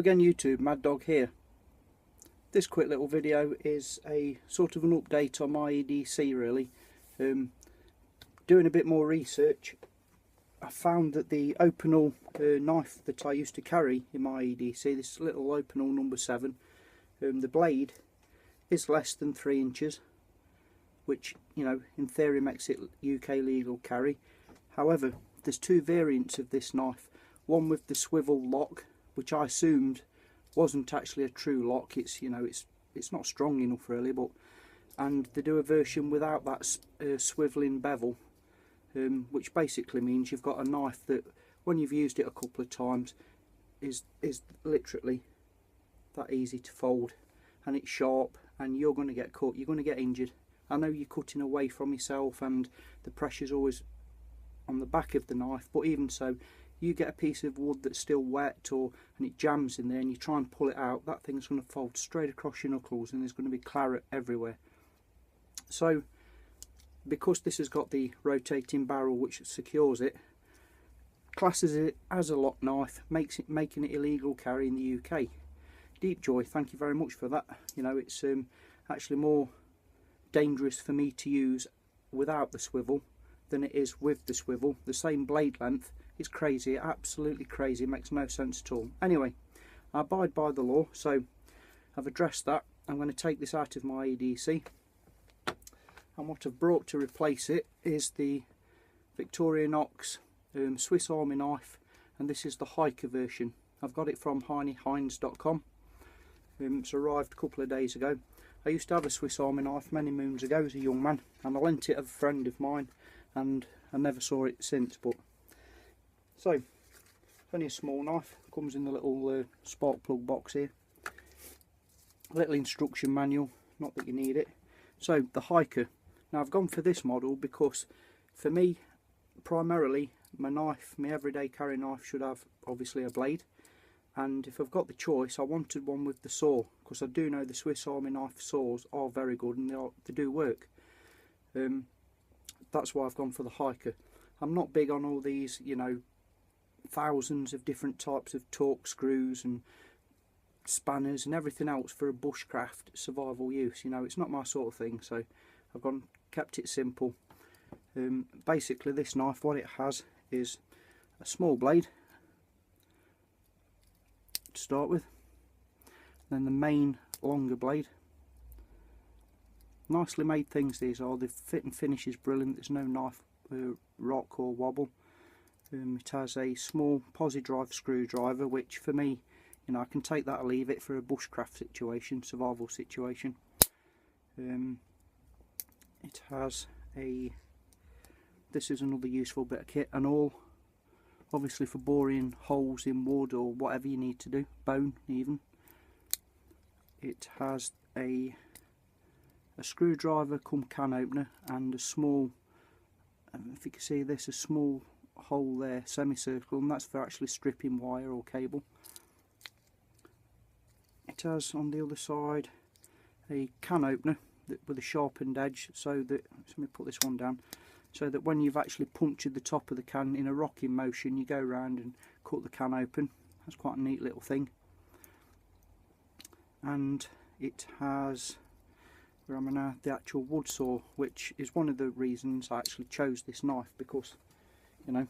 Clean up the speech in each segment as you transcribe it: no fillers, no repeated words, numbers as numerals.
again YouTube, Mad Dog here. This quick little video is a sort of an update on my EDC really. Doing a bit more research, I found that the openal knife that I used to carry in my EDC, this little openal number 7, the blade is less than 3 inches, which, you know, in theory makes it UK legal carry. However, there's two variants of this knife. One with the swivel lock, which I assumed wasn't actually a true lock. It's, you know, it's not strong enough really, but and they do a version without that swiveling bevel, which basically means you've got a knife that when you've used it a couple of times is literally that easy to fold, and it's sharp, and you're going to get cut, you're going to get injured. I know you're cutting away from yourself and the pressure's always on the back of the knife, but even so, you get a piece of wood that's still wet and it jams in there and you try and pull it out, that thing's going to fold straight across your knuckles and there's going to be claret everywhere. So because this has got the rotating barrel which secures it, classes it as a lock knife, making it illegal carry in the UK. Deep joy, thank you very much for that. You know, it's actually more dangerous for me to use without the swivel than it is with the swivel. The same blade length. It's crazy, absolutely crazy, it makes no sense at all. Anyway, I abide by the law, so I've addressed that. I'm going to take this out of my EDC, and what I've brought to replace it is the Victorinox Swiss Army knife, and this is the hiker version. I've got it from HeineyHeinz.com. It's arrived a couple of days ago. I used to have a Swiss Army knife many moons ago as a young man, and I lent it to a friend of mine, and I never saw it since. But so, it's only a small knife, comes in the little spark plug box here. A little instruction manual, not that you need it. So, the hiker. Now I've gone for this model because for me, primarily, my knife, my everyday carry knife should have obviously a blade. And if I've got the choice, I wanted one with the saw, because I do know the Swiss Army knife saws are very good and they do work. That's why I've gone for the hiker. I'm not big on all these, you know, thousands of different types of torque screws and spanners and everything else for a bushcraft survival use. You know, it's not my sort of thing, so I've kept it simple. Basically this knife, what it has is a small blade to start with, then the main longer blade. Nicely made things these are. The fit and finish is brilliant. There's no knife rock or wobble. It has a small posi drive screwdriver, which for me, you know, I can take that or leave it for a bushcraft situation, survival situation. It has this is another useful bit of kit, and all obviously for boring holes in wood or whatever you need to do, bone even. It has a screwdriver cum can opener and a small, if you can see this, a small hole there, semicircle, and that's for actually stripping wire or cable. It has on the other side a can opener with a sharpened edge, so that, let me put this one down, so that when you've actually punctured the top of the can in a rocking motion, you go around and cut the can open. That's quite a neat little thing. And it has, where am I now, the actual wood saw, which is one of the reasons I actually chose this knife, because, you know,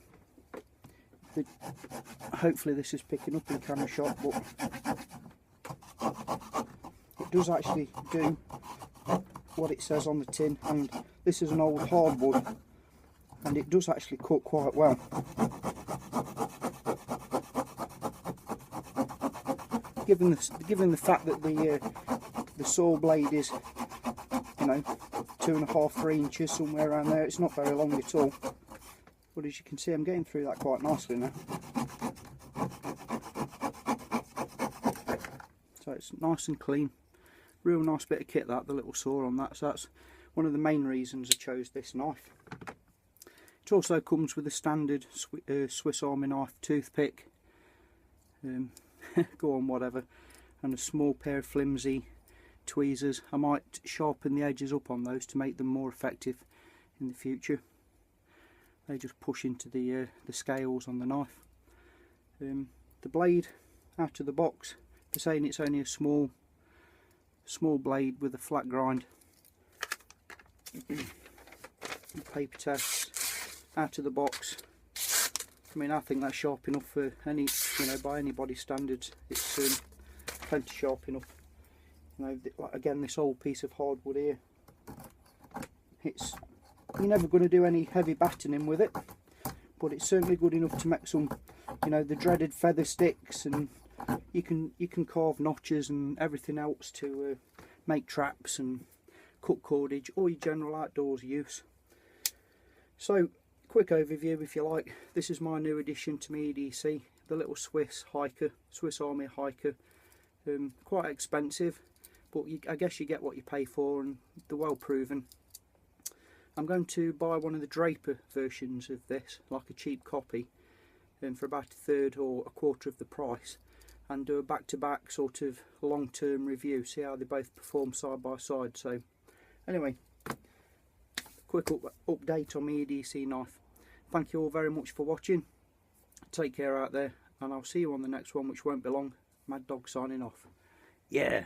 hopefully this is picking up in camera shot, but it does actually do what it says on the tin, and this is an old hardwood and it does actually cut quite well. Given the fact that the saw blade is, you know, 2.5–3 inches, somewhere around there, it's not very long at all. But as you can see, I'm getting through that quite nicely now. So it's nice and clean. Real nice bit of kit, that, the little saw on that. So that's one of the main reasons I chose this knife. It also comes with a standard Swiss Army knife toothpick. Go on, whatever. And a small pair of flimsy tweezers. I might sharpen the edges up on those to make them more effective in the future. They just push into the scales on the knife. The blade out of the box. They're saying it's only a small blade with a flat grind. Paper test out of the box. I mean, I think that's sharp enough for any, by anybody's standards. It's plenty sharp enough. Again, this old piece of hardwood here, you're never going to do any heavy battening with it, but it's certainly good enough to make some, the dreaded feather sticks, and you can carve notches and everything else to make traps and cut cordage, or your general outdoors use. So, quick overview if you like. This is my new addition to my EDC, the little Swiss Army hiker. Quite expensive, but I guess you get what you pay for, and they're well proven. I'm going to buy one of the Draper versions of this, like a cheap copy, for about a third or a quarter of the price, and do a back-to-back sort of long-term review, see how they both perform side by side. So anyway, quick update on my EDC knife. Thank you all very much for watching. Take care out there, and I'll see you on the next one, which won't be long. Mad Dog signing off. Yeah.